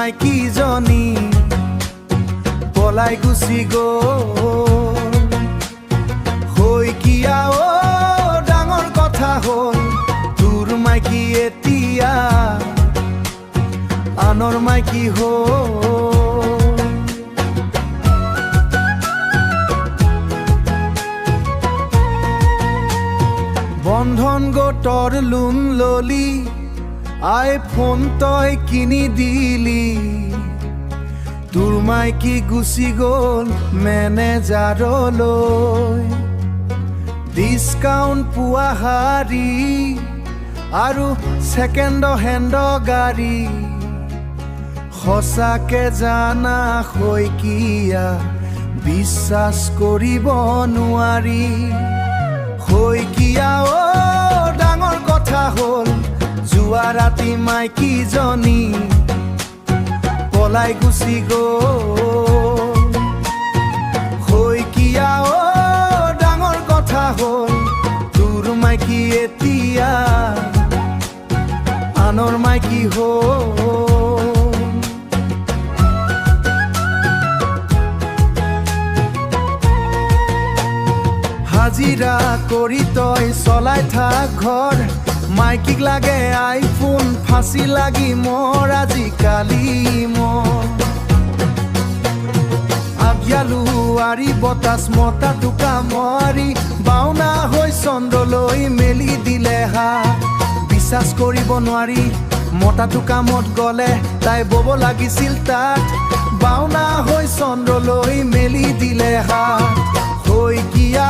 মাইকীজনী পলাই গুচি গ'ল। শইকীয়া ডাঙৰ কথা হ'ল, তোৰ মাইকী এতিয়া আনৰ মাইকী হ'ল। বন্ধন গোটৰ লোন ললি, আইফোন তই কিনি দিলি, তোৰ মাইকী গুচি গ'ল মেনেজাৰলৈ। ডিছকাউণ্ট পোৱা শাৰী আৰু ছেকেণ্ড হেণ্ড গাড়ী, সঁচাকে জানা শইকীয়া বিশ্বাস কৰিব নোৱাৰি। শইকীয়া ডাঙৰ কথা হ'ল, যোৱা ৰাতি মাইকীজনী পলাই গুচি গ'ল। শইকীয়া ডাঙৰ কথা হ'ল, তোৰ মাইকী এতিয়া আনৰ মাইকী হ'ল। হাজিৰা কৰি তই চলাই থাক ঘৰ, মাইকীক লাগে আইফোন, ফাঁচি লাগি মোৰ আজিকালি মোৰ। আভিয়ালো আৰি বতাচ মতা টোকা মৰি, বাওনা হৈ চন্দ্ৰলৈ মেলি দিলে হাত। বিশ্বাস কৰিব নোৱাৰি, মতাটো কামত গ'লে তাই বব লাগিছিল তাত। বাওনা হৈ চন্দ্ৰলৈ মেলি দিলে হাত। শইকীয়া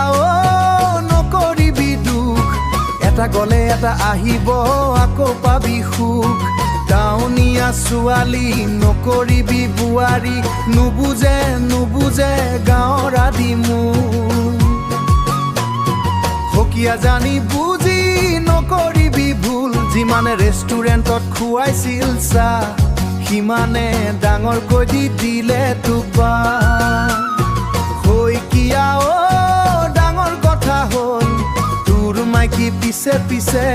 নকৰিবি দুখ, এটা গ'লে এটা আহিব আকৌ পাবি সুখ। টাউনীয়া ছোৱালী নকৰিবি বোৱাৰী, নুবুজে নুবুজে গাঁৱৰ আদি মোৰ। শইকীয়া জানি বুজি নকৰিবি ভুল, যিমানে ৰেষ্টুৰেণ্টত খুৱাইছিল চাহ, সিমানে ডাঙৰকৈ দি দিলে তোক। শইকীয়া ডাঙৰ কথা হ'ল, তোৰ মাইকী পিছে পিছে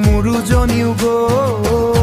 মোৰোজনীও গ'ল।